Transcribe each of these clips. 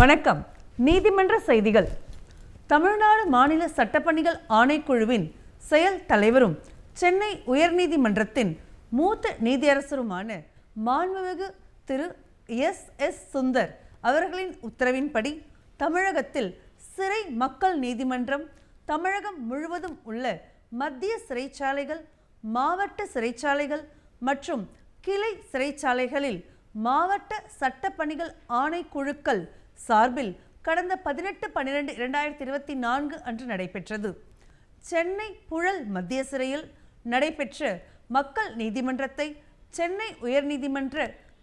வணக்கம். நீதிமன்ற செய்திகள். தமிழ்நாடு மாநில சட்டப்பணிகள் ஆணைக்குழுவின் செயல் தலைவரும் சென்னை உயர்நீதிமன்றத்தின் மூத்த நீதியரசருமான மாண்புமிகு திரு எஸ் சுந்தர் அவர்களின் உத்தரவின்படி தமிழகத்தில் சிறை மக்கள் நீதிமன்றம் தமிழகம் முழுவதும் உள்ள மத்திய சிறைச்சாலைகள், மாவட்ட சிறைச்சாலைகள் மற்றும் கிளை சிறைச்சாலைகளில் மாவட்ட சட்டப்பணிகள் ஆணைக்குழுக்கள் சார்பில் கடந்த 18/12/2024 அன்று நடைபெற்றது. சென்னை புழல் மத்திய சிறையில் நடைபெற்ற மக்கள் நீதிமன்றத்தை சென்னை உயர்நீதிமன்ற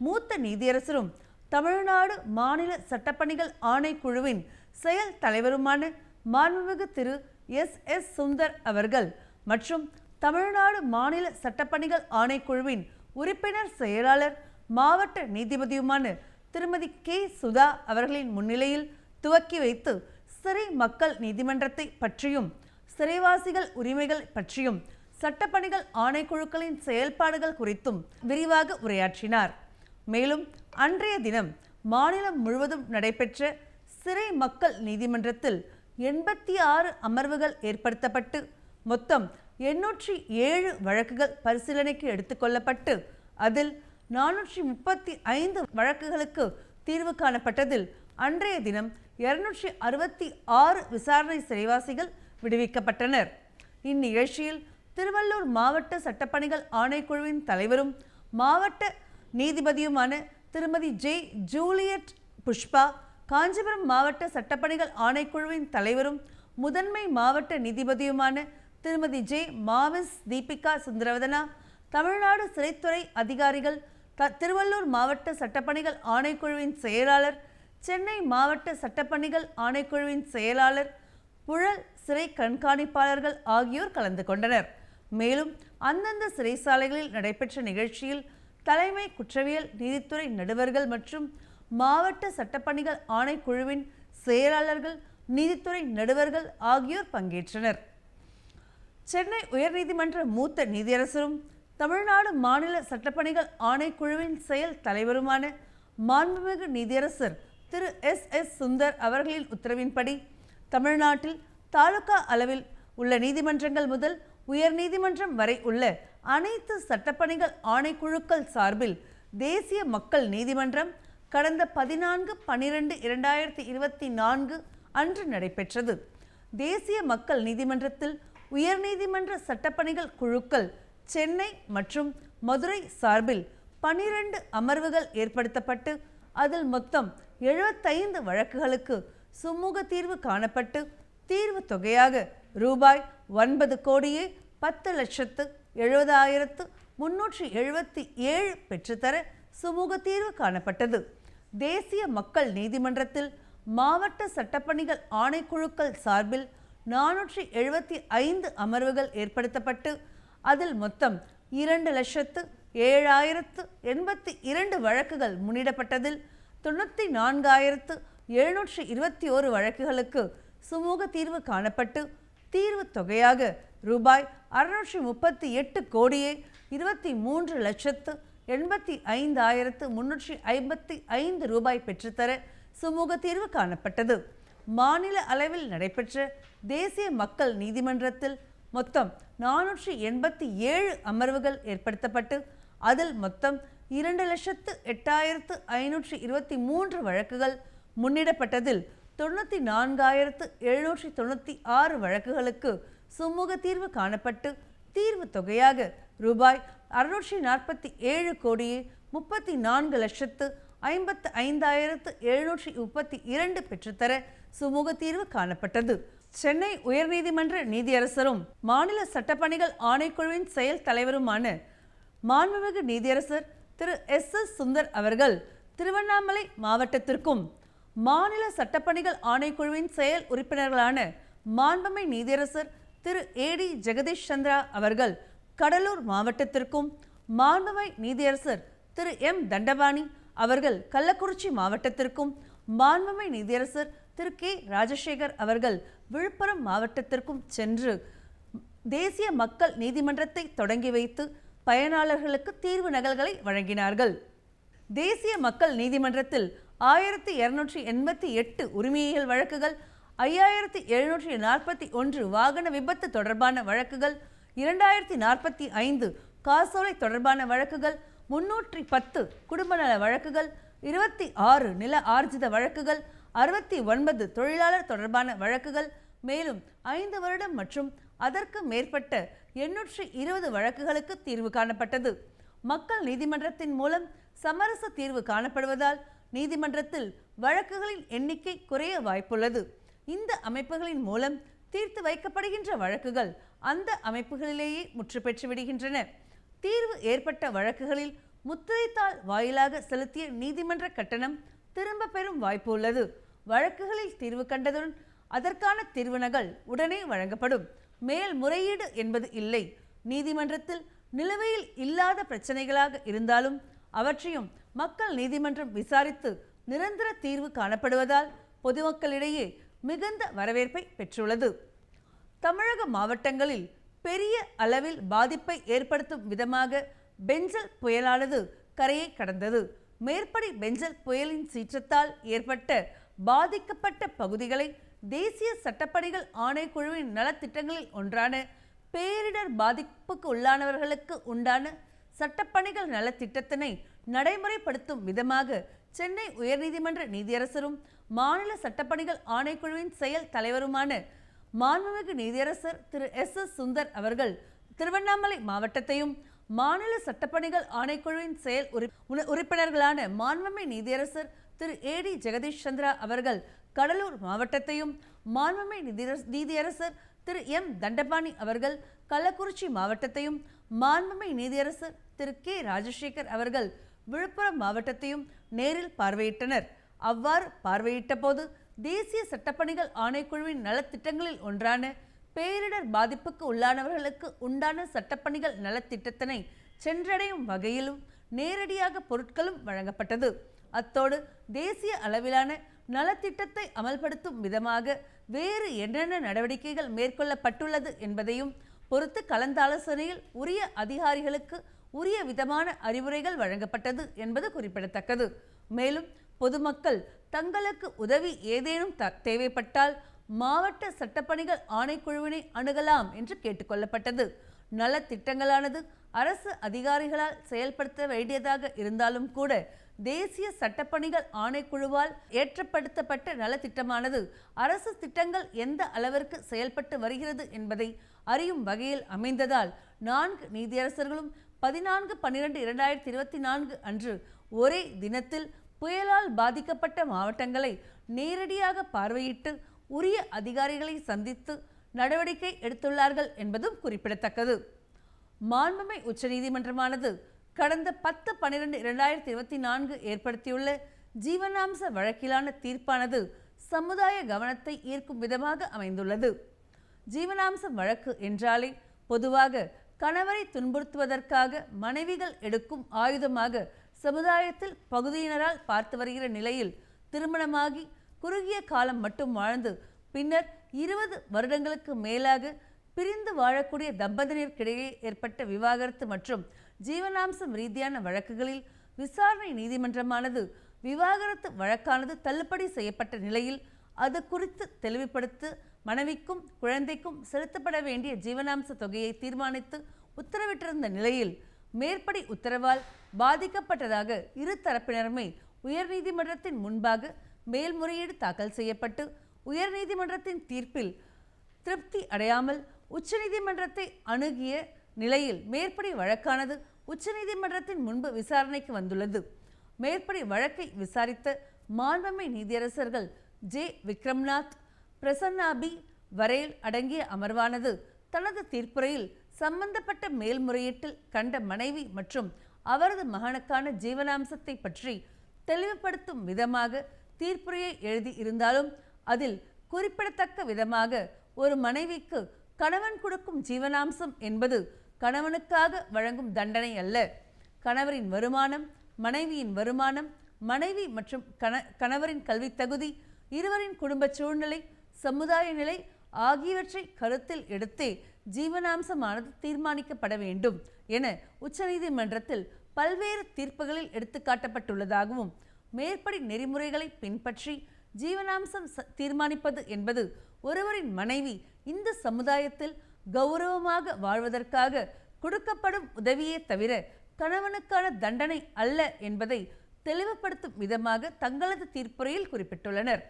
மூத்த நீதியரசரும் தமிழ்நாடு மாநில சட்டப்பணிகள் ஆணைக்குழுவின் செயல் தலைவருமான மாண்புமிகு திரு எஸ் சுந்தர் அவர்கள் மற்றும் தமிழ்நாடு மாநில சட்டப்பணிகள் ஆணைக்குழுவின் உறுப்பினர் செயலாளர் மாவட்ட நீதிபதியுமான திருமதி கே சுதா அவர்களின் முன்னிலையில் துவக்கி வைத்து சிறை மக்கள் நீதிமன்றத்தை பற்றியும் சிறைவாசிகள் உரிமைகள் பற்றியும் சட்டப்பணிகள் ஆணைக்குழுக்களின் செயல்பாடுகள் குறித்தும் விரிவாக உரையாற்றினார். மேலும் அன்றைய தினம் மாநிலம் முழுவதும் நடைபெற்ற சிறை மக்கள் நீதிமன்றத்தில் 86 அமர்வுகள் ஏற்படுத்தப்பட்டு மொத்தம் 807 வழக்குகள் பரிசீலனைக்கு எடுத்துக்கொள்ளப்பட்டு அதில் 435 வழக்குகளுக்கு தீர்வு காணப்பட்டதில் அன்றைய தினம் 266 விசாரணை சிறைவாசிகள் விடுவிக்கப்பட்டனர். இந்நிகழ்ச்சியில் திருவள்ளூர் மாவட்ட சட்டப்பணிகள் ஆணைக்குழுவின் தலைவரும் மாவட்ட நீதிபதியுமான திருமதி ஜூலியட் புஷ்பா, காஞ்சிபுரம் மாவட்ட சட்டப்பணிகள் ஆணைக்குழுவின் தலைவரும் முதன்மை மாவட்ட நீதிபதியுமான திருமதி மாவிஸ் தீபிகா சுந்தரவதனா, தமிழ்நாடு சிறைத்துறை அதிகாரிகள், திருவள்ளூர் மாவட்ட சட்டப்பணிகள் ஆணைக்குழுவின் செயலாளர், சென்னை மாவட்ட சட்டப்பணிகள் ஆணைக்குழுவின் செயலாளர், புழல் சிறை கண்காணிப்பாளர்கள் ஆகியோர் கலந்து கொண்டனர். மேலும் அந்தந்த சிறைச்சாலைகளில் நடைபெற்ற நிகழ்ச்சியில் தலைமை குற்றவியல் நீதித்துறை நடுவர்கள் மற்றும் மாவட்ட சட்டப்பணிகள் ஆணைக்குழுவின் செயலாளர்கள், நீதித்துறை நடுவர்கள் ஆகியோர் பங்கேற்றனர். சென்னை உயர்நீதிமன்ற மூத்த நீதியரசரும் தமிழ்நாடு மாநில சட்டப்பணிகள் ஆணைக்குழுவின் செயல் தலைவருமான மாண்புமிகு நீதியரசர் திரு எஸ் சுந்தர் அவர்களின் உத்தரவின்படி தமிழ்நாட்டில் தாலுகா அளவில் உள்ள நீதிமன்றங்கள் முதல் உயர் நீதிமன்றம் வரை உள்ள அனைத்து சட்டப்பணிகள் ஆணைக்குழுக்கள் சார்பில் தேசிய மக்கள் நீதிமன்றம் கடந்த 14/12/2024 அன்று நடைபெற்றது. தேசிய மக்கள் நீதிமன்றத்தில் உயர்நீதிமன்ற சட்டப்பணிகள் குழுக்கள் சென்னை மற்றும் மதுரை சார்பில் 12 அமர்வுகள் ஏற்படுத்தப்பட்டு அதில் மொத்தம் 75 வழக்குகளுக்கு சுமூக தீர்வு காணப்பட்டு தீர்வு தொகையாக ரூபாய் 9,70,70,377 பெற்றுத்தர சுமூக தீர்வு காணப்பட்டது. தேசிய மக்கள் நீதிமன்றத்தில் மாவட்ட சட்டப்பணிகள் ஆணைக்குழுக்கள் சார்பில் 475 அமர்வுகள் ஏற்படுத்தப்பட்டு அதில் மொத்தம் 2,07,082 வழக்குகள் முன்னிடப்பட்டதில் 94,721 வழக்குகளுக்கு சுமூக தீர்வு காணப்பட்டு தீர்வு தொகையாக ரூபாய் 638,23,85,355 ரூபாய் பெற்றுத்தர சுமூக தீர்வு காணப்பட்டது. மாநில அளவில் நடைபெற்ற தேசிய மக்கள் நீதிமன்றத்தில் மொத்தம் 487 அமர்வுகள் ஏற்படுத்தப்பட்டு அதில் மொத்தம் 2,08,523 வழக்குகள் முன்னிடப்பட்டதில் 94,796 வழக்குகளுக்கு சுமூக தீர்வு காணப்பட்டு தீர்வு தொகையாக ரூபாய் 644,54,55,732 பெற்றுத்தர சுமூக தீர்வு காணப்பட்டது. சென்னை உயர்நீதிமன்ற நீதியரசரும் மாநில சட்டப்பணிகள் ஆணைக்குழுவின் செயல் தலைவருமான மாண்புமிகு நீதியரசர் திரு எஸ் சுந்தர் அவர்கள் திருவண்ணாமலை மாவட்டத்திற்கும் மாநில சட்டப்பணிகள் ஆணைக்குழுவின் செயல் உறுப்பினர்களான மாண்புமை நீதியரசர் திரு ஏடி ஜெகதீஷ் சந்திரா அவர்கள் கடலூர் மாவட்டத்திற்கும் மாண்புமை நீதியரசர் திரு எம் தண்டபாணி அவர்கள் கள்ளக்குறிச்சி மாவட்டத்திற்கும் மாண்புமை நீதியரசர் திரு கே ராஜசேகர் அவர்கள் விழுப்புரம் மாவட்டத்திற்கும் சென்று தேசிய மக்கள் நீதிமன்றத்தை தொடங்கி வைத்து பயனாளர்களுக்கு தீர்வு நகல்களை வழங்கினார்கள். தேசிய மக்கள் நீதிமன்றத்தில் 1288 உரிமையியல் வழக்குகள், 5741 வாகன விபத்து தொடர்பான வழக்குகள், 2045 காசோலை தொடர்பான வழக்குகள், 310 குடும்ப நல வழக்குகள், 26 நில ஆர்ஜித வழக்குகள், 69 தொழிலாளர் தொடர்பான வழக்குகள், மேலும் 5 வருடம் மற்றும் அதற்கு மேற்பட்ட 820 வழக்குகளுக்கு தீர்வு காணப்பட்டது. மக்கள் நீதிமன்றத்தின் மூலம் சமரச தீர்வு காணப்படுவதால் நீதிமன்றத்தில் வழக்குகளின் எண்ணிக்கை குறைய வாய்ப்புள்ளது. இந்த அமைப்புகளின் மூலம் தீர்த்து வைக்கப்படுகின்ற வழக்குகள் அந்த அமைப்புகளிலேயே முற்று பெற்று விடுகின்றன. தீர்வு ஏற்பட்ட வழக்குகளில் முத்திரைத்தாள் வாயிலாக செலுத்திய நீதிமன்ற கட்டணம் திரும்ப பெறும் வாய்ப்பு உள்ளது. வழக்குகளில் தீர்வு கண்டதுடன் அதற்கான தீர்வு நகல் உடனே வழங்கப்படும். மேல்முறையீடு என்பது இல்லை. நீதிமன்றத்தில் நிலுவையில் இல்லாத பிரச்சனைகளாக இருந்தாலும் அவற்றையும் மக்கள் நீதிமன்றம் விசாரித்து நிரந்தர தீர்வு காணப்படுவதால் பொதுமக்களிடையே மிகுந்த வரவேற்பை பெற்றுள்ளது. தமிழக மாவட்டங்களில் பெரிய அளவில் பாதிப்பை ஏற்படுத்தும் விதமாக பெஞ்சல் புயலானது கரையை கடந்தது. மேற்படி பெஞ்சல் புயலின் சீற்றத்தால் ஏற்பட்ட பாதிக்கப்பட்ட பகுதிகளை தேசிய சட்டப்பணிகள் ஆணைக்குழுவின் நலத்திட்டங்களில் ஒன்றான பேரிடர் பாதிப்புக்கு உள்ளானவர்களுக்கு உண்டான சட்டப்பணிகள் நலத்திட்டத்தினை நடைமுறைப்படுத்தும் விதமாக சென்னை உயர்நீதிமன்ற நீதியரசரும் மாநில சட்டப்பணிகள் ஆணைக்குழுவின் செயல் தலைவருமான மாண்புமிகு நீதியரசர் திரு எஸ். சுந்தர் அவர்கள் திருவண்ணாமலை மாவட்டத்தையும், மாநில சட்டப்பணிகள் ஆணைக்குழுவின் செயல் உறுப்பினர்களான மாண்புமிகு நீதியரசர் திரு ஏ.டி. ஜெகதீஷ் சந்திரா அவர்கள் கடலூர் மாவட்டத்தையும், மாண்புமிகு நீதியரசர் திரு எம். தண்டபாணி அவர்கள் கள்ளக்குறிச்சி மாவட்டத்தையும், மாண்புமிகு நீதியரசர் திரு கே. ராஜசேகர் அவர்கள் விழுப்புரம் மாவட்டத்தையும் நேரில் பார்வையிட்டனர். அவ்வாறு பார்வையிட்ட போது தேசிய சட்டப்பணிகள் ஆணைக்குழுவின் நலத்திட்டங்களில் ஒன்றான பேரிடர் பாதிப்புக்கு உள்ளானவர்களுக்கு உண்டான சட்டப்பணிகள் நலத்திட்டத்தினை சென்றடையும் வகையிலும் நேரடியாக பொருட்களும் வழங்கப்பட்டது. அத்தோடு தேசிய அளவிலான நலத்திட்டத்தை அமல்படுத்தும் விதமாக வேறு என்னென்ன நடவடிக்கைகள் மேற்கொள்ளப்பட்டுள்ளது என்பதையும் பொறுத்து கலந்தாலோசனையில் உரிய அதிகாரிகளுக்கு உரிய விதமான அறிவுரைகள் வழங்கப்பட்டது என்பது குறிப்பிடத்தக்கது. மேலும் பொதுமக்கள் தங்களுக்கு உதவி ஏதேனும் தேவைப்பட்டால் மாவட்ட சட்டப்பணிகள் ஆணைக்குழுவினை அணுகலாம் என்று கேட்டுக்கொள்ளப்பட்டது. நலத்திட்டங்களானது அரசு அதிகாரிகளால் செயல்படுத்த வேண்டியதாக இருந்தாலும் கூட தேசிய சட்டப்பணிகள் ஆணைக்குழுவால் ஏற்றப்படுத்தப்பட்ட நலத்திட்டமானது அரசு திட்டங்கள் எந்த அளவிற்கு செயல்பட்டு வருகிறது என்பதை அறியும் வகையில் அமைந்ததால் 4 நீதியரசர்களும் 14/12/2024 அன்று ஒரே தினத்தில் புயலால் பாதிக்கப்பட்ட மாவட்டங்களை நேரடியாக பார்வையிட்டு உரிய அதிகாரிகளை சந்தித்து நடவடிக்கை எடுத்துள்ளார்கள் என்பதும் குறிப்பிடத்தக்கது. மாண்புமிகு உச்சநீதிமன்றமானது கடந்த 10/12/2024 ஏற்படுத்தியுள்ள ஜீவனாம்ச வழக்கிலான தீர்ப்பானது சமுதாய கவனத்தை ஈர்க்கும் விதமாக அமைந்துள்ளது. ஜீவனாம்ச வழக்கு என்றாலே பொதுவாக கணவரை துன்புறுத்துவதற்காக மனைவிகள் எடுக்கும் ஆயுதமாக சமுதாயத்தில் பகுதியினரால் பார்த்து வருகிற நிலையில் திருமணமாகி குறுகிய காலம் மட்டும் வாழ்ந்து பின்னர் 20 வருடங்களுக்கு மேலாக பிரிந்து வாழக்கூடிய தம்பதியினருக்கிடையே ஏற்பட்ட விவாகரத்து மற்றும் ஜீவனாம்சம் ரீதியான வழக்குகளில் விசாரணை நீதிமன்றமானது விவாகரத்து வழக்கானது தள்ளுபடி செய்யப்பட்ட நிலையில் அது குறித்து தெளிவுபடுத்த மனைவிக்கும் குழந்தைக்கும் செலுத்தப்பட வேண்டிய ஜீவனாம்ச தொகையை தீர்மானித்து உத்தரவிட்டிருந்த நிலையில் மேற்படி உத்தரவால் பாதிக்கப்பட்டதாக இரு தரப்பினருமே உயர்நீதிமன்றத்தின் முன்பாக மேல்முறையீடு தாக்கல் செய்யப்பட்டு உயர்நீதிமன்றத்தின் தீர்ப்பில் திருப்தி அடையாமல் உச்சநீதிமன்றத்தை அணுகிய நிலையில் மேற்படி வழக்கானது உச்சநீதிமன்றத்தின் முன்பு விசாரணைக்கு வந்துள்ளது. மேற்படி வழக்கை விசாரித்த மாண்புமிகு நீதியரசர்கள் ஜே. விக்ரம்நாத், பிரசன்னா பி. வரேல் அடங்கிய அமர்வானது தனது தீர்ப்புரையில் சம்பந்தப்பட்ட மேல்முறையீட்டில் கண்ட மனைவி மற்றும் அவரது மகனுக்கான ஜீவனாம்சத்தை பற்றி தெளிவுபடுத்தும் விதமாக தீர்ப்புரையை எழுதி இருந்தாலும் அதில் குறிப்பிடத்தக்க விதமாக ஒரு மனைவிக்கு கணவன் கொடுக்கும் ஜீவனாம்சம் என்பது கணவனுக்காக வழங்கும் தண்டனை அல்ல. கணவரின் வருமானம், மனைவியின் வருமானம், மனைவி மற்றும் கணவரின் கல்வி தகுதி, இருவரின் குடும்ப சூழ்நிலை, சமுதாய நிலை ஆகியவற்றை கருத்தில் எடுத்தே ஜீவனாம்சமானது தீர்மானிக்கப்பட வேண்டும் என உச்சநீதிமன்றத்தில் பல்வேறு தீர்ப்புகளில் எடுத்துக்காட்டப்பட்டுள்ளதாகவும் மேற்படி நெறிமுறைகளை பின்பற்றி ஜீவனாம்சம் தீர்மானிப்பது என்பது ஒருவரின் மனைவி இந்த சமுதாயத்தில் கௌரவமாக வாழ்வதற்காக கொடுக்கப்படும் உதவியே தவிர கணவனுக்கான தண்டனை அல்ல என்பதை தெளிவுபடுத்தும் விதமாக தங்களது தீர்ப்புரையில் குறிப்பிட்டுள்ளனர்.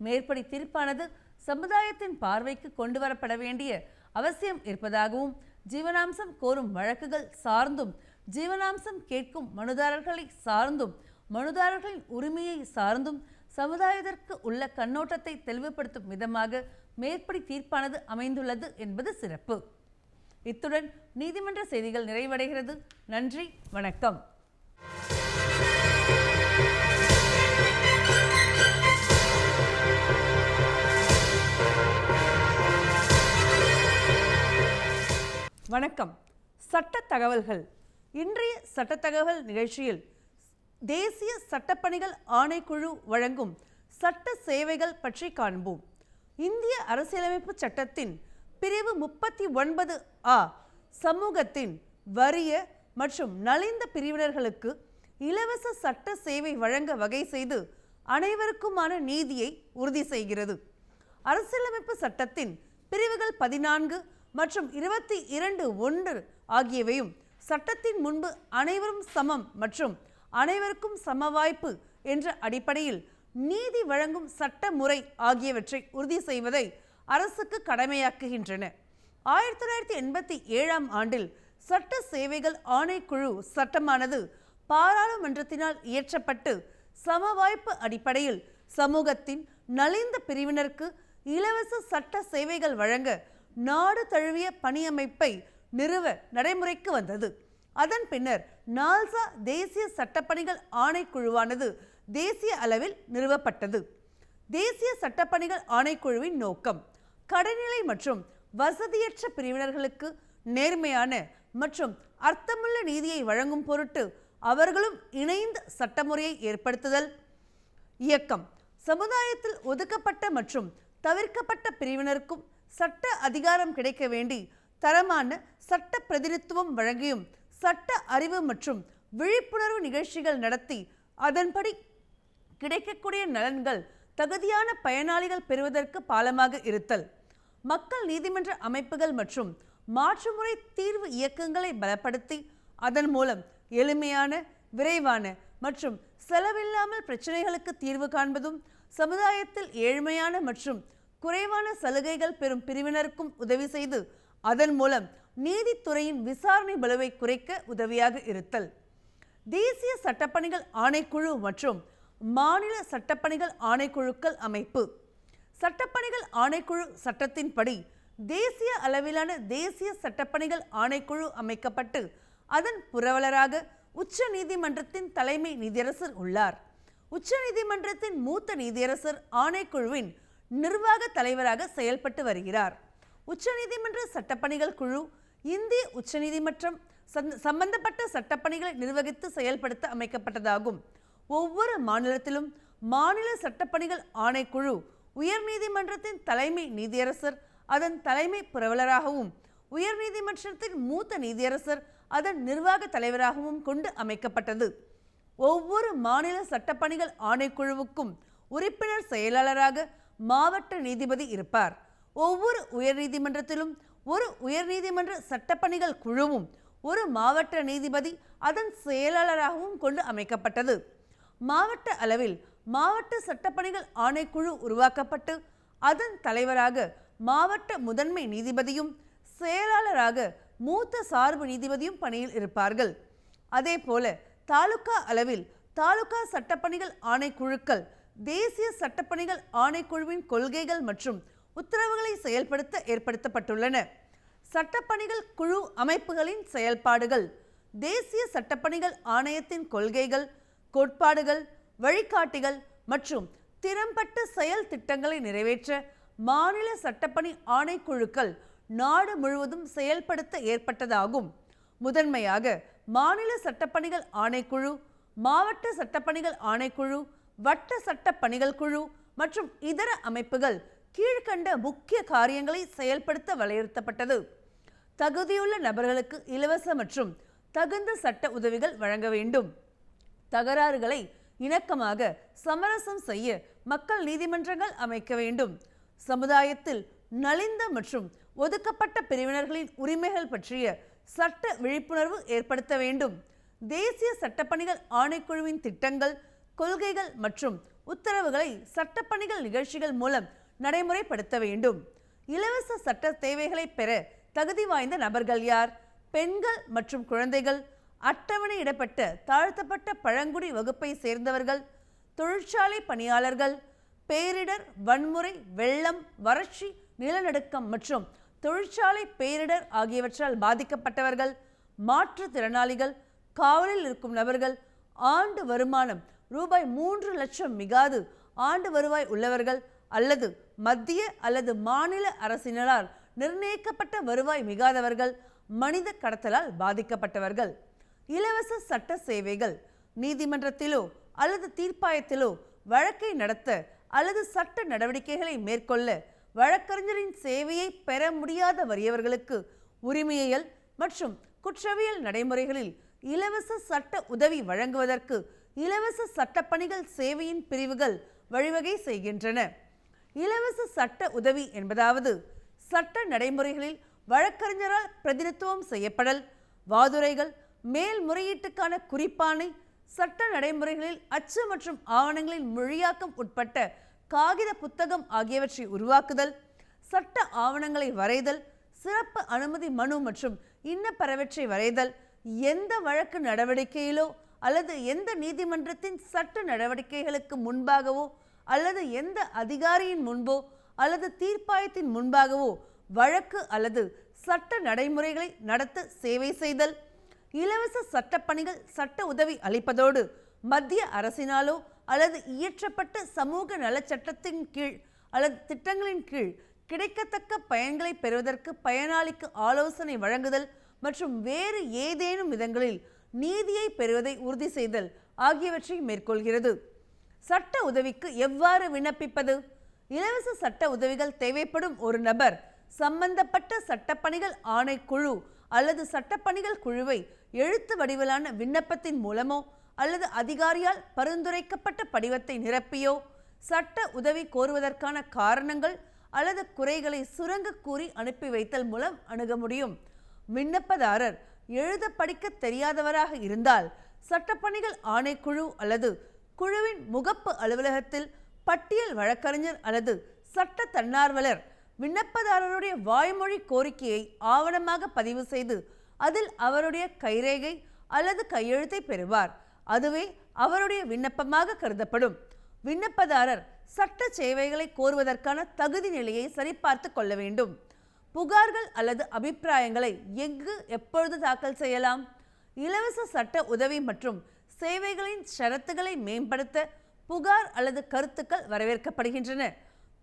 மேற்படி தீர்ப்பானது சமுதாயத்தின் பார்வைக்கு கொண்டு வரப்பட வேண்டிய அவசியம் இருப்பதாகவும் ஜீவனாம்சம் கோரும் வழக்குகள் சார்ந்தும் ஜீவனாம்சம் கேட்கும் மனுதாரர்களை சார்ந்தும் மனுதாரர்களின் உரிமையை சார்ந்தும் சமுதாயத்திற்கு உள்ள கண்ணோட்டத்தை தெளிவுபடுத்தும் விதமாக மேற்படி தீர்ப்பானது அமைந்துள்ளது என்பது சிறப்பு. இத்துடன் நீதிமன்ற செய்திகள் நிறைவடைகிறது. நன்றி, வணக்கம். வணக்கம். சட்ட தகவல்கள். இன்றைய சட்ட தகவல் நிகழ்ச்சியில் தேசிய சட்டப்பணிகள் ஆணைக்குழு வழங்கும் சட்ட சேவைகள் பற்றி காண்போம். இந்திய அரசியலமைப்பு சட்டத்தின் பிரிவு 39A சமூகத்தின் வறிய மற்றும் நலிந்த பிரிவினர்களுக்கு இலவச சட்ட சேவை வழங்க வகை செய்து அனைவருக்குமான நீதியை உறுதி செய்கிறது. அரசியலமைப்பு சட்டத்தின் பிரிவுகள் 14 மற்றும் 22(1) ஆகியவையும் சட்டத்தின் முன்பு அனைவரும் சமம் மற்றும் அனைவருக்கும் சம வாய்ப்பு என்ற அடிப்படையில் நீதி வழங்கும் சட்ட முறை ஆகியவற்றை உறுதி செய்வதை அரசுக்கு கடமையாக்குகின்றன. 1987 ஆண்டில் சட்ட சேவைகள் ஆணைக்குழு சட்டமானது பாராளுமன்றத்தினால் இயற்றப்பட்டு சம வாய்ப்பு அடிப்படையில் சமூகத்தின் நலிந்த பிரிவினருக்கு இலவச சட்ட சேவைகள் வழங்க நாடு தழுவிய பணியமைப்பை நிறுவ நடைமுறைக்கு வந்தது. அதன் பின்னர் நால்சா தேசிய சட்டப்பணிகள் ஆணைக்குழுவானது தேசிய அளவில் நிறுவப்பட்டது. தேசிய சட்டப்பணிகள் ஆணைக்குழுவின் நோக்கம் கடைநிலை மற்றும் வசதியற்ற பிரிவினர்களுக்கு நேர்மையான மற்றும் அர்த்தமுள்ள நீதியை வழங்கும் பொருட்டு அவர்களும் இணைந்த சட்டமுறையை ஏற்படுத்துதல். இயக்கம் சமுதாயத்தில் ஒதுக்கப்பட்ட மற்றும் தவிர்க்கப்பட்ட பிரிவினருக்கும் சட்ட அதிகாரம் கிடைக்க வேண்டி தரமான சட்ட பிரதிநிதித்துவம் வழங்கியும் சட்ட அறிவு மற்றும் விழிப்புணர்வு நிகழ்ச்சிகள் நடத்தி அதன்படி கிடைக்கக்கூடிய நலன்கள் தகுதியான பயனாளிகள் பெறுவதற்கு பாலமாக இருத்தல். மக்கள் நீதிமன்ற அமைப்புகள் மற்றும் மாற்றுமுறை தீர்வு இயக்கங்களை பலப்படுத்தி அதன் மூலம் எளிமையான, விரைவான மற்றும் செலவில்லாமல் பிரச்சனைகளுக்கு தீர்வு காண்பதும் சமுதாயத்தில் ஏழ்மையான மற்றும் குறைவான சலுகைகள் பெறும் பிரிவினருக்கும் உதவி செய்து அதன் மூலம் நீதித்துறையின் விசாரணை பளுவை குறைக்க உதவியாக இருத்தல். தேசிய சட்டப்பணிகள் ஆணைக்குழு மற்றும் மாநில சட்டப்பணிகள் ஆணைக்குழுக்கள் அமைப்பு. சட்டப்பணிகள் ஆணைக்குழு சட்டத்தின்படி தேசிய அளவிலான தேசிய சட்டப்பணிகள் ஆணைக்குழு அமைக்கப்பட்டு அதன் புரவலராக உச்ச நீதிமன்றத்தின் தலைமை நீதியரசர் உள்ளார். உச்ச நீதிமன்றத்தின் மூத்த நீதியரசர் ஆணைக்குழுவின் நிர்வாக தலைவராக செயல்பட்டு வருகிறார். உச்ச நீதிமன்ற சட்டப்பணிகள் குழு இந்திய உச்ச நீதிமன்றம் சம்பந்தப்பட்ட சட்டப்பணிகளை நிர்வகித்து செயல்படுத்த அமைக்கப்பட்டதாகும். ஒவ்வொரு மாநிலத்திலும் மாநில சட்டப்பணிகள் ஆணைக்குழு உயர் நீதிமன்றத்தின் தலைமை நீதியரசர் அதன் தலைமை புரவலராகவும் உயர் நீதிமன்றத்தின் மூத்த நீதியரசர் அதன் நிர்வாக தலைவராகவும் கொண்டு அமைக்கப்பட்டது. ஒவ்வொரு மாநில சட்டப்பணிகள் ஆணைக்குழுவுக்கும் உறுப்பினர் செயலாளராக மாவட்ட நீதிபதி இருப்பார். ஒவ்வொரு உயர் நீதிமன்றத்திலும் ஒரு உயர் நீதிமன்ற சட்டப்பணிகள் குழுவும் ஒரு மாவட்ட நீதிபதி அதன் செயலாளராகவும் கொண்டு அமைக்கப்பட்டது. மாவட்ட அளவில் மாவட்ட சட்டப்பணிகள் ஆணைக்குழு உருவாக்கப்பட்டு அதன் தலைவராக மாவட்ட முதன்மை நீதிபதியும் செயலாளராக மூத்த சார்பு நீதிபதியும் பணியில் இருப்பார்கள். அதே போல தாலுகா அளவில் தாலுகா சட்டப்பணிகள் ஆணைக்குழுக்கள் தேசிய சட்டப்பணிகள் ஆணைக்குழுவின் கொள்கைகள் மற்றும் உத்தரவுகளை செயல்படுத்த ஏற்படுத்தப்பட்டுள்ளன. சட்டப்பணிகள் குழு அமைப்புகளின் செயல்பாடுகள். தேசிய சட்டப்பணிகள் ஆணையத்தின் கொள்கைகள், கோட்பாடுகள், வழிகாட்டிகள் மற்றும் திறம்பட்ட செயல் திட்டங்களை நிறைவேற்ற மாநில சட்டப்பணி ஆணைக்குழுக்கள் நாடு முழுவதும் செயல்படுத்த ஏற்பட்டதாகும். முதன்மையாக மாநில சட்டப்பணிகள் ஆணைக்குழு, மாவட்ட சட்டப்பணிகள் ஆணைக்குழு, வட்ட சட்ட பணிகள் குழு மற்றும் இதர அமைப்புகள் கீழ்கண்ட முக்கிய காரியங்களை செயல்படுத்த வலியுறுத்தப்பட்டது. தகுதியுள்ள நபர்களுக்கு இலவச மற்றும் தகுந்த சட்ட உதவிகள் வழங்க வேண்டும். தகராறுகளை இணக்கமாக சமரசம் செய்ய மக்கள் நீதிமன்றங்கள் அமைக்க வேண்டும். சமுதாயத்தில் நலிந்த மற்றும் ஒதுக்கப்பட்ட பிரிவினர்களின் உரிமைகள் பற்றிய சட்ட விழிப்புணர்வு ஏற்படுத்த வேண்டும். தேசிய சட்டப்பணிகள் ஆணைக்குழுவின் திட்டங்கள், கொள்கைகள் மற்றும் உத்தரவுகளை சட்டப்பணிகள் நிகழ்ச்சிகள் மூலம் நடைமுறைப்படுத்த வேண்டும். இலவச சட்ட தேவைகளை பெற தகுதி வாய்ந்த நபர்கள் யார்? பெண்கள் மற்றும் குழந்தைகள், அட்டவணையிடப்பட்ட தாழ்த்தப்பட்ட பழங்குடி வகுப்பை சேர்ந்தவர்கள், தொழிற்சாலை பணியாளர்கள், பேரிடர், வன்முறை, வெள்ளம், வறட்சி, நிலநடுக்கம் மற்றும் தொழிற்சாலை பேரிடர் ஆகியவற்றால் பாதிக்கப்பட்டவர்கள், மாற்றுத்திறனாளிகள், காவலில் இருக்கும் நபர்கள், ஆண்டு வருமானம் ரூபாய் 3 லட்சம் மிகாது ஆண்டு வருவாய் உள்ளவர்கள் அல்லது மத்திய அல்லது மாநில அரசினரால் நிர்ணயிக்கப்பட்ட வருவாய் மிகாதவர்கள், மனித கடத்தலால் பாதிக்கப்பட்டவர்கள். இலவச சட்ட சேவைகள் நீதிமன்றத்திலோ அல்லது தீர்ப்பாயத்திலோ வழக்கை நடத்த அல்லது சட்ட நடவடிக்கைகளை மேற்கொள்ள வழக்கறிஞரின் சேவையை பெற முடியாத வறியவர்களுக்கு உரிமையியல் மற்றும் குற்றவியல் நடைமுறைகளில் இலவச சட்ட உதவி வழங்குவதற்கு இலவச சட்டப்பணிகள் சேவையின் பிரிவுகள் வழிவகை செய்கின்றன. இலவச சட்ட உதவி என்பதாவது சட்ட நடைமுறைகளில் வழக்கறிஞரால் பிரதிநிதித்துவம் செய்யப்படல், வாதுரைகள், மேல்முறையீட்டுக்கான குறிப்பாணை, சட்ட நடைமுறைகளில் அச்சு மற்றும் ஆவணங்களின் மொழியாக்கம் உட்பட்ட காகித புத்தகம் ஆகியவற்றை உருவாக்குதல், சட்ட ஆவணங்களை வரைதல், சிறப்பு அனுமதி மனு மற்றும் இன்ன வரைதல், எந்த வழக்கு நடவடிக்கையிலோ அல்லது எந்த நீதிமன்றத்தின் சட்ட நடவடிக்கைகளுக்கு முன்பாகவோ அல்லது எந்த அதிகாரியின் முன்போ அல்லது தீர்ப்பாயத்தின் முன்பாகவோ வழக்கு அல்லது சட்ட நடைமுறைகளை நடத்த சேவை செய்தல். இலவச சட்டப்பணிகள் சட்ட உதவி அளிப்பதோடு மத்திய அரசினாலோ அல்லது இயற்றப்பட்ட சமூக நலச்சட்டத்தின் கீழ் அல்லது திட்டங்களின் கீழ் கிடைக்கத்தக்க பயன்களை பெறுவதற்கு பயனாளிக்கு ஆலோசனை வழங்குதல் மற்றும் வேறு ஏதேனும் விதங்களில் நீதியை பெறுவதை உறுதி செய்தல் ஆகியவற்றை மேற்கொள்கிறது. சட்ட உதவிக்கு எவ்வாறு விண்ணப்பிப்பது? இலவச சட்ட உதவிகள் தேவைப்படும் ஒரு நபர் சம்பந்தப்பட்ட சட்டப்பணிகள் ஆணைக்குழு அல்லது சட்டப்பணிகள் குழுவை எழுத்து வடிவிலான விண்ணப்பத்தின் மூலமோ அல்லது அதிகாரியால் பரிந்துரைக்கப்பட்ட படிவத்தை நிரப்பியோ சட்ட உதவி கோருவதற்கான காரணங்கள் அல்லது குறைகளை சுரங்க கூறி அனுப்பி வைத்தல் மூலம் அணுக முடியும். விண்ணப்பதாரர் எழுத படிக்க தெரியாதவராக இருந்தால் சட்டப்பணிகள் ஆணைக்குழு அல்லது குழுவின் முகப்பு அலுவலகத்தில் பட்டியல் வழக்கறிஞர் அல்லது சட்ட தன்னார்வலர் விண்ணப்பதாரருடைய வாய்மொழி கோரிக்கையை ஆவணமாக பதிவு செய்து அதில் அவருடைய கைரேகை அல்லது கையெழுத்தை பெறுவார். அதுவே அவருடைய விண்ணப்பமாக கருதப்படும். விண்ணப்பதாரர் சட்ட சேவைகளை கோருவதற்கான தகுதி நிலையை சரிபார்த்து கொள்ள வேண்டும். புகார்கள் அல்லது அபிப்பிராயங்களை எங்கு எப்பொழுது தாக்கல் செய்யலாம்? இலவச சட்ட உதவி மற்றும் சேவைகளின் ஷரத்துகளை மேம்படுத்த புகார் அல்லது கருத்துக்கள் வரவேற்கப்படுகின்றன.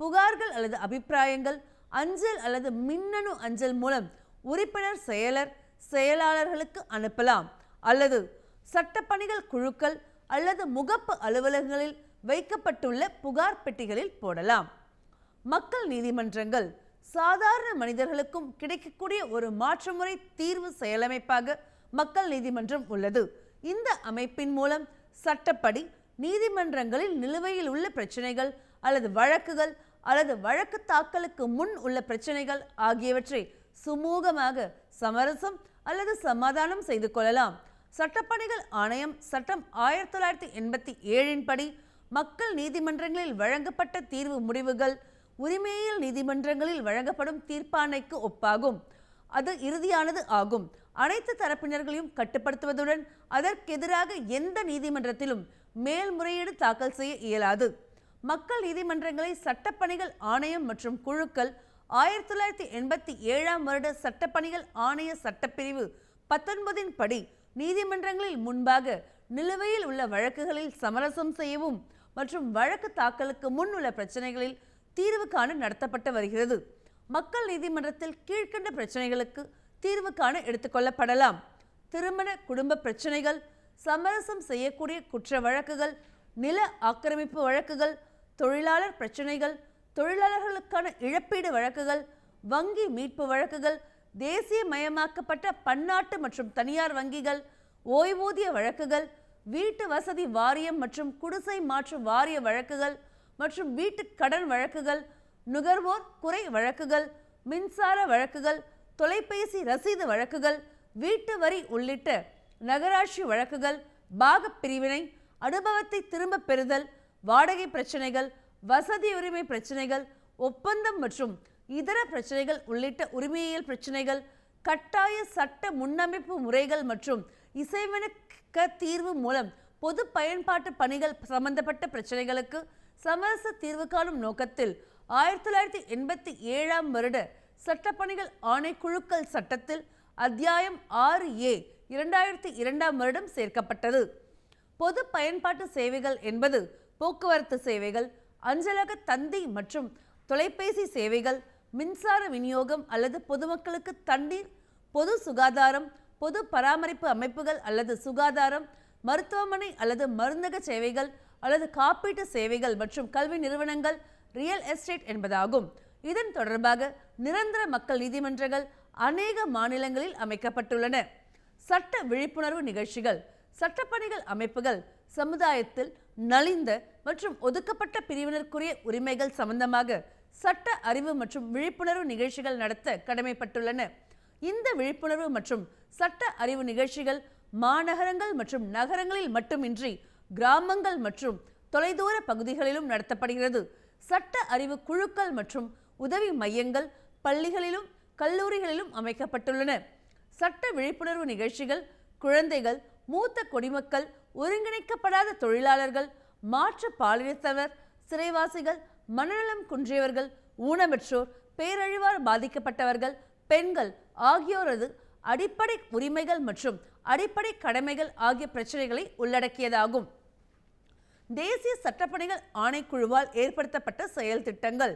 புகார்கள் அல்லது அபிப்பிராயங்கள் அஞ்சல் அல்லது மின்னணு அஞ்சல் மூலம் உறுப்பினர் செயலாளர்களுக்கு அனுப்பலாம் அல்லது சட்டப்பணிகள் குழுக்கள் அல்லது முகப்பு அலுவலகங்களில் வைக்கப்பட்டுள்ள புகார் பெட்டிகளில் போடலாம். மக்கள் நீதிமன்றங்கள் சாதாரண மனிதர்களுக்கும் கிடைக்கக்கூடிய ஒரு மாற்றுமுறை தீர்வு செயலமைப்பாக மக்கள் நீதிமன்றம் உள்ளது. இந்த அமைப்பின் மூலம் சட்டப்படி நீதிமன்றங்களில் நிலுவையில் உள்ள பிரச்சனைகள் அல்லது வழக்குகள் அல்லது வழக்கு தாக்கலுக்கு முன் உள்ள பிரச்சனைகள் ஆகியவற்றை சுமூகமாக சமரசம் அல்லது சமாதானம் செய்து கொள்ளலாம். சட்டப்பணிகள் ஆணையம் சட்டம் 1987 படி மக்கள் நீதிமன்றங்களில் வழங்கப்பட்ட தீர்வு முடிவுகள் உரிமையியல் நீதிமன்றங்களில் வழங்கப்படும் தீர்ப்பாணைக்கு ஒப்பாகும். அது இறுதியானது ஆகும். அனைத்து தரப்பினர்களையும் கட்டுப்படுத்துவதுடன் அதற்கெதிராக எந்த நீதிமன்றத்திலும் மேல்முறையீடு தாக்கல் செய்ய இயலாது. மக்கள் நீதிமன்றங்களை சட்டப்பணிகள் ஆணையம் மற்றும் குழுக்கள் 1987 வருட சட்டப்பணிகள் ஆணைய சட்டப்பிரிவு 19 படி நீதிமன்றங்களில் முன்பாக நிலுவையில் உள்ள வழக்குகளில் சமரசம் செய்யவும் மற்றும் வழக்கு தாக்கலுக்கு முன் உள்ள பிரச்சனைகளில் தீர்வு காண நடத்தப்பட்டு வருகிறது. மக்கள் நீதிமன்றத்தில் கீழ்கண்ட பிரச்சனைகளுக்கு தீர்வு காண எடுத்துக்கொள்ளப்படலாம். திருமண குடும்ப பிரச்சனைகள், சமரசம் செய்யக்கூடிய குற்ற வழக்குகள், நில ஆக்கிரமிப்பு வழக்குகள், தொழிலாளர் பிரச்சனைகள், தொழிலாளர்களுக்கான இழப்பீடு வழக்குகள், வங்கி மீட்பு வழக்குகள், தேசியமயமாக்கப்பட்ட பன்னாட்டு மற்றும் தனியார் வங்கிகள், ஓய்வூதிய வழக்குகள், வீட்டு வசதி வாரியம் மற்றும் குடிசை மாற்று வாரிய வழக்குகள் மற்றும் வீட்டு கடன் வழக்குகள், நுகர்வோர் குறை வழக்குகள், மின்சார வழக்குகள், தொலைபேசி ரசீது வழக்குகள், வீட்டு வரி உள்ளிட்ட நகராட்சி வழக்குகள், பாகப் பிரிவினை, அனுபவத்தை திரும்ப பெறுதல், வாடகை பிரச்சனைகள், வசதி உரிமை பிரச்சனைகள், ஒப்பந்தம் மற்றும் இதர பிரச்சனைகள் உள்ளிட்ட உரிமையியல் பிரச்சனைகள், கட்டாய சட்ட முன்னமைப்பு முறைகள் மற்றும் இசைவிணக்க தீர்வு மூலம் பொது பயன்பாட்டு பணிகள் சம்பந்தப்பட்ட பிரச்சனைகளுக்கு சமரச தீர்வு காணும் நோக்கத்தில் 1987 வருட சட்டப்பணிகள் ஆணைக்குழுக்கள் சட்டத்தில் அத்தியாயம் 6A 2002 வருடம் சேர்க்கப்பட்டது. பொது பயன்பாட்டு சேவைகள் என்பது போக்குவரத்து சேவைகள், அஞ்சலக தந்தி மற்றும் தொலைபேசி சேவைகள், மின்சார விநியோகம் அல்லது பொதுமக்களுக்கு தண்ணீர், பொது சுகாதாரம், பொது பராமரிப்பு அமைப்புகள் அல்லது சுகாதாரம், மருத்துவமனை அல்லது மருந்தக சேவைகள் அல்லது காப்பீட்டு சேவைகள் மற்றும் கல்வி நிறுவனங்கள், ரியல் எஸ்டேட் என்பதாகும். இதன் தொடர்பாக நிரந்தர மக்கள் நீதிமன்றங்கள் அநேக மாநிலங்களில் அமைக்கப்பட்டுள்ளன. சட்ட விழிப்புணர்வு நிகழ்ச்சிகள். சட்டப்பணிகள் அமைப்புகள் சமுதாயத்தில் நலிந்த மற்றும் ஒதுக்கப்பட்ட பிரிவினருக்குரிய உரிமைகள் சம்பந்தமாக சட்ட அறிவு மற்றும் விழிப்புணர்வு நிகழ்ச்சிகள் நடத்த கடமைப்பட்டுள்ளன. இந்த விழிப்புணர்வு மற்றும் சட்ட அறிவு நிகழ்ச்சிகள் மாநகரங்கள் மற்றும் நகரங்களில் மட்டுமின்றி கிராமங்கள் மற்றும் தொலைதூர பகுதிகளிலும் நடத்தப்படுகிறது. சட்ட அறிவு குழுக்கள் மற்றும் உதவி மையங்கள் பள்ளிகளிலும் கல்லூரிகளிலும் அமைக்கப்பட்டுள்ளன. சட்ட விழிப்புணர்வு நிகழ்ச்சிகள் குழந்தைகள், மூத்த குடிமக்கள், ஒருங்கிணைக்கப்படாத தொழிலாளர்கள், மாற்று பாலினத்தவர், சிறைவாசிகள், மனநலம் குன்றியவர்கள், ஊனமற்றோர், பேரழிவால் பாதிக்கப்பட்டவர்கள், பெண்கள் ஆகியோரது அடிப்படை உரிமைகள் மற்றும் அடிப்படை கடமைகள் ஆகிய பிரச்சனைகளை உள்ளடக்கியதாகும். தேசிய சட்டப்பணிகள் ஆணைக்குழுவால் ஏற்படுத்தப்பட்ட செயல் திட்டங்கள்.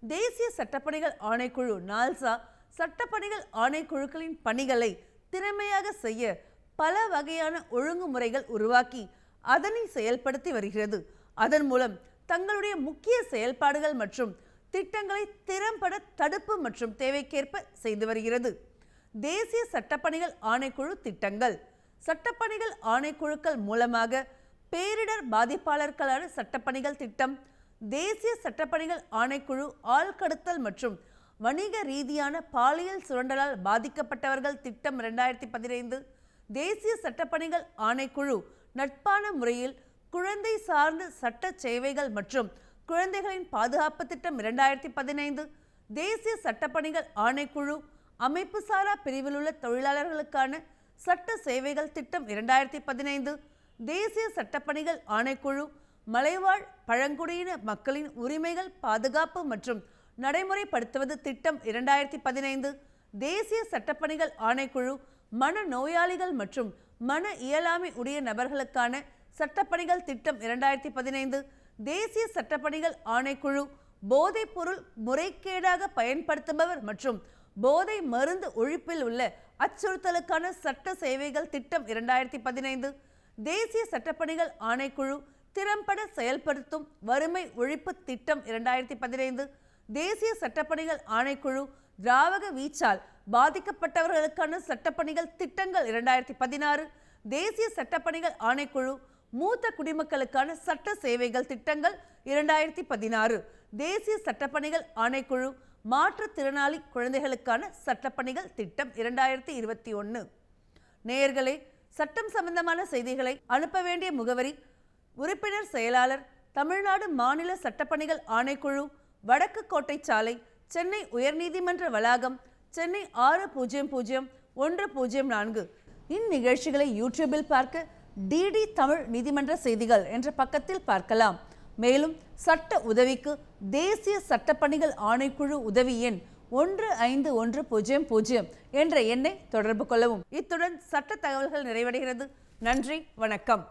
தேசிய சட்டப்பணிகள் ஆணைக்குழு நால்சா சட்டப்பணிகள் ஆணைக்குழுக்களின் பணிகளை திறமையாக செய்ய பல வகையான ஒழுங்குமுறைகள் உருவாக்கி அதனை செயல்படுத்தி வருகிறது. அதன் மூலம் தங்களுடைய முக்கிய செயல்பாடுகள் மற்றும் திட்டங்களை திறம்பட தடுப்பு மற்றும் தேவைக்கேற்ப செய்து வருகிறது. தேசிய சட்டப்பணிகள் ஆணைக்குழு திட்டங்கள். சட்டப்பணிகள் ஆணைக்குழுக்கள் மூலமாக பேரிடர் பாதிப்பாளர்களான சட்டப்பணிகள் திட்டம், தேசிய சட்டப்பணிகள் ஆணைக்குழு ஆள்கடத்தல் மற்றும் வணிக ரீதியான பாலியல் சுரண்டலால் பாதிக்கப்பட்டவர்கள் திட்டம் 2015, தேசிய சட்டப்பணிகள் ஆணைக்குழு நட்பான முறையில் குழந்தை சார்ந்த சட்ட சேவைகள் மற்றும் குழந்தைகளின் பாதுகாப்பு திட்டம் 2015, தேசிய சட்டப்பணிகள் ஆணைக்குழு அமைப்புசாரா பிரிவில் உள்ள தொழிலாளர்களுக்கான சட்ட சேவைகள் திட்டம் 2015, தேசிய சட்டப்பணிகள் ஆணைக்குழு மலைவாழ் பழங்குடியின மக்களின் உரிமைகள் பாதுகாப்பு மற்றும் நடைமுறைப்படுத்துவது திட்டம் 2015, தேசிய சட்டப்பணிகள் ஆணைக்குழு மன நோயாளிகள் மற்றும் மன இயலாமை உடைய நபர்களுக்கான சட்டப்பணிகள் திட்டம் 2015, தேசிய சட்டப்பணிகள் ஆணைக்குழு போதைப் பொருள் முறைகேடாக பயன்படுத்துபவர் மற்றும் போதை மருந்து ஒழிப்பில் உள்ள அச்சுறுத்தலுக்கான சட்ட சேவைகள் திட்டம் 2015, தேசிய சட்டப்பணிகள் ஆணைக்குழு திறம்பட செயல்படுத்தும் வறுமை ஒழிப்பு திட்டம் 2015, தேசிய சட்டப்பணிகள் ஆணைக்குழு திராவக வீச்சால் பாதிக்கப்பட்டவர்களுக்கான சட்டப்பணிகள் திட்டங்கள் 2016, தேசிய சட்டப்பணிகள் ஆணைக்குழு மூத்த குடிமக்களுக்கான சட்ட சேவைகள் திட்டங்கள் 2016, தேசிய சட்டப்பணிகள் ஆணைக்குழு மாற்றுத்திறனாளி குழந்தைகளுக்கான சட்டப்பணிகள் திட்டம் 2021. நேயர்களே, சட்டம் சம்பந்தமான செய்திகளை அனுப்ப வேண்டிய முகவரி: உறுப்பினர் செயலாளர், தமிழ்நாடு மாநில சட்டப்பணிகள் ஆணைக்குழு, வடக்கு கோட்டை சாலை, சென்னை உயர்நீதிமன்ற வளாகம், சென்னை 600104. இந்நிகழ்ச்சிகளை யூடியூபில் பார்க்க டிடி தமிழ் நீதிமன்ற செய்திகள் என்ற பக்கத்தில் பார்க்கலாம். மேலும் சட்ட உதவிக்கு தேசிய சட்டப்பணிகள் ஆணைக்குழு உதவி எண் 15100 என்ற எண்ணை தொடர்பு கொள்ளவும். இத்துடன் சட்ட தகவல்கள் நிறைவடைகிறது. நன்றி, வணக்கம்.